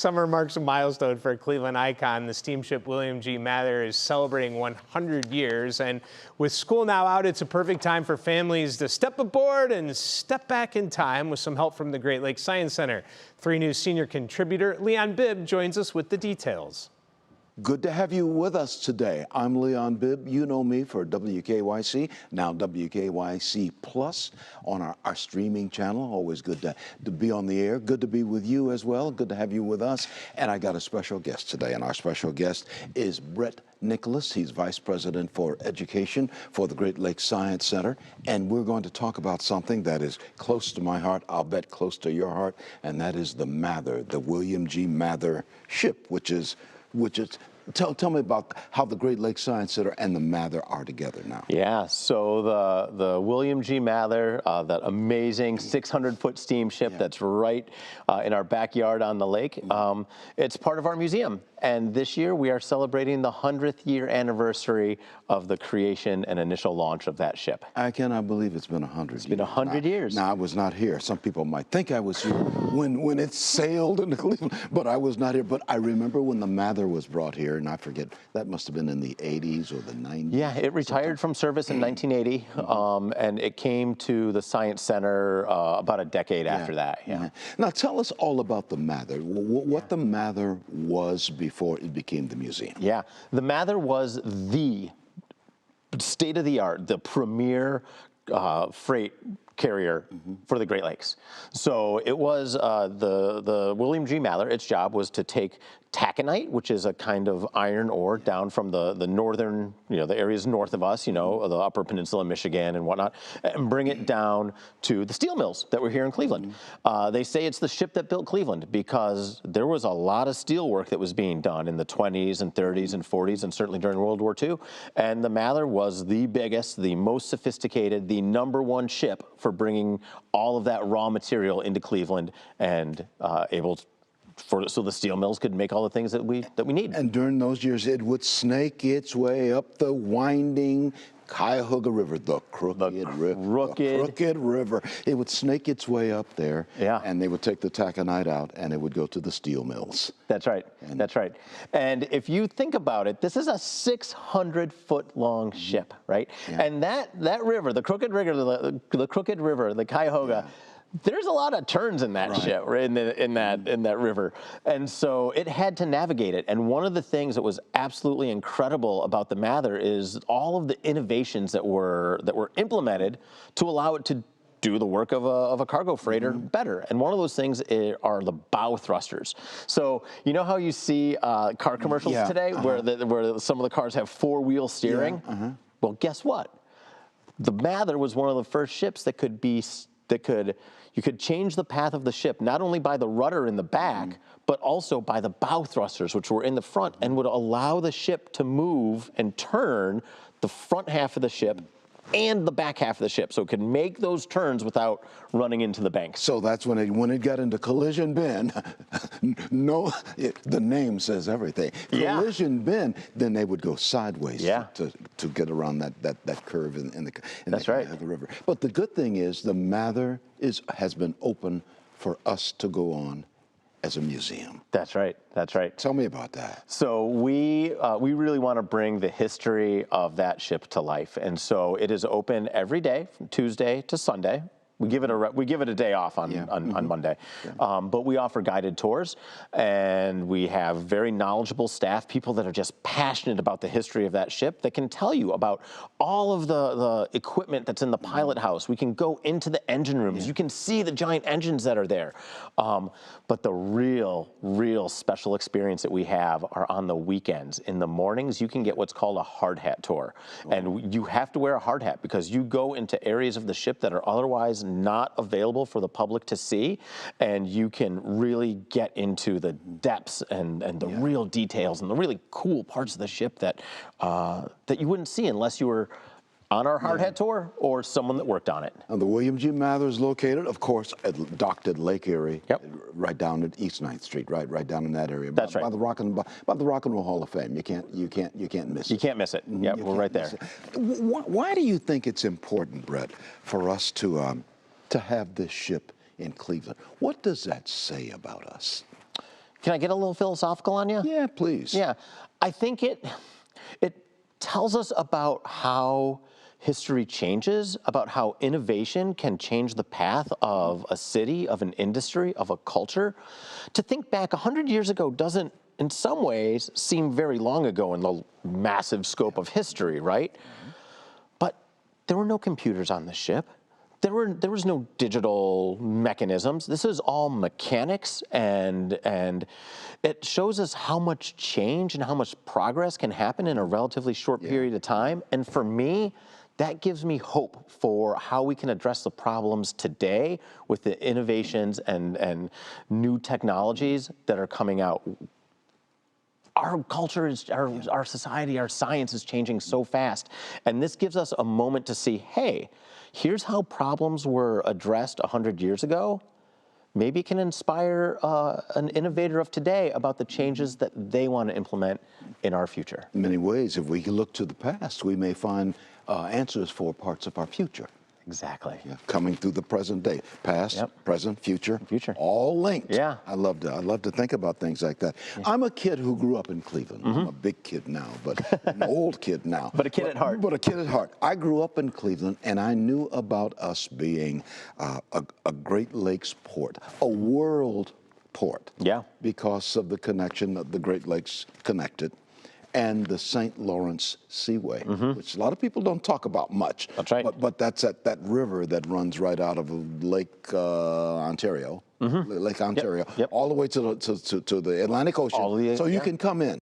Summer marks a milestone for a Cleveland icon. The Steamship William G Mather is celebrating 100 years, and with school now out, it's a perfect time for families to step aboard and step back in time with some help from the Great Lakes Science Center. 3 News senior contributor Leon Bibb joins us with the details. Good to have you with us today. I'm Leon Bibb. You know me for WKYC, now WKYC Plus on our streaming channel. Always good to be on the air. Good to be with you as well. Good to have you with us. And I got a special guest today, and our special guest is Brett Nicholas. He's Vice President for Education for the Great Lakes Science Center. And we're going to talk about something that is close to my heart, I'll bet close to your heart, and that is the Mather, the William G. Mather ship, which is tell me about how the Great Lakes Science Center and the Mather are together now. Yeah, so the William G. Mather, that amazing 600-foot steamship that's right in our backyard on the lake, it's part of our museum. And this year we are celebrating the 100th year anniversary of the creation and initial launch of that ship. I cannot believe it's been 100 years. It's been 100 years. Now, I was not here. Some people might think I was here when it sailed into Cleveland, but I was not here. But I remember when the Mather was brought here, and I forget, that must have been in the 80s or the 90s. Yeah, it retired from service in 1980, and it came to the Science Center about a decade after that. Yeah. Now, tell us all about the Mather, what the Mather was before it became the museum. Yeah, the Mather was the state-of-the-art, the premier freight carrier for the Great Lakes. So it was the William G. Mather, its job was to take taconite, which is a kind of iron ore down from the northern, the areas north of us, the upper peninsula, Michigan and whatnot, and bring it down to the steel mills that were here in Cleveland. They say it's the ship that built Cleveland because there was a lot of steel work that was being done in the 20s and 30s and 40s and certainly during World War II. And the Mather was the biggest, the most sophisticated, the #1 ship for bringing all of that raw material into Cleveland and so the steel mills could make all the things that we need. And during those years, it would snake its way up the winding Cuyahoga River, the crooked river. It would snake its way up there, and they would take the taconite out, and it would go to the steel mills. That's right. That's right. And if you think about it, this is a 600-foot long ship, right? Yeah. And that river, the Crooked River, the Cuyahoga. Yeah. There's a lot of turns in that ship, right, in that river, and so it had to navigate it. And one of the things that was absolutely incredible about the Mather is all of the innovations that were implemented to allow it to do the work of a cargo freighter better. And one of those things are the bow thrusters. So you know how you see car commercials today where some of the cars have 4-wheel steering? Well, guess what? The Mather was one of the first ships that you could change the path of the ship, not only by the rudder in the back, but also by the bow thrusters, which were in the front, and would allow the ship to move and turn the front half of the ship and the back half of the ship, so it could make those turns without running into the banks. So that's when it got into collision bin. The name says everything. Collision bin, then they would go sideways to get around that curve in the river. But the good thing is the Mather has been open for us to go on as a museum. That's right. That's right. Tell me about that. So we really want to bring the history of that ship to life, and so it is open every day from Tuesday to Sunday. We give it a day off on Monday, but we offer guided tours, and we have very knowledgeable staff, people that are just passionate about the history of that ship that can tell you about all of the equipment that's in the pilot house. We can go into the engine rooms. You can see the giant engines that are there. But the real special experience that we have are on the weekends. In the mornings, you can get what's called a hard hat tour, and you have to wear a hard hat because you go into areas of the ship that are otherwise not available for the public to see, and you can really get into the depths and the real details and the really cool parts of the ship that you wouldn't see unless you were on our hard hat tour or someone that worked on it. And the William G. Mather is located, of course, docked at Lake Erie, right down at East 9th Street, right down in that area. That's right. By the Rock and Roll Hall of Fame. You can't miss it. You can't miss it. Yeah, we're right there. Why do you think it's important, Brett, for us to have this ship in Cleveland? What does that say about us? Can I get a little philosophical on you? Yeah, please. Yeah, I think it tells us about how history changes, about how innovation can change the path of a city, of an industry, of a culture. To think back 100 years ago doesn't, in some ways, seem very long ago in the massive scope of history, right? But there were no computers on the ship. There was no digital mechanisms. This is all mechanics, and it shows us how much change and how much progress can happen in a relatively short period of time. And for me, that gives me hope for how we can address the problems today with the innovations and new technologies that are coming out. Our culture is, our society, our science is changing so fast. And this gives us a moment to see, hey, here's how problems were addressed 100 years ago. Maybe it can inspire an innovator of today about the changes that they want to implement in our future. In many ways, if we look to the past, we may find answers for parts of our future. Exactly. Yeah, coming through the present day, past, present, future, all linked. Yeah. I love to think about things like that. Yeah. I'm a kid who grew up in Cleveland. I'm a big kid now, but an old kid now. But a kid at heart. But a kid at heart. I grew up in Cleveland, and I knew about us being a Great Lakes port, a world port. Yeah. Because of the connection that the Great Lakes connected, and the St. Lawrence Seaway, which a lot of people don't talk about much. That's right. But that's that river that runs right out of Lake Ontario, Lake Ontario, all the way to the Atlantic Ocean. So you can come in.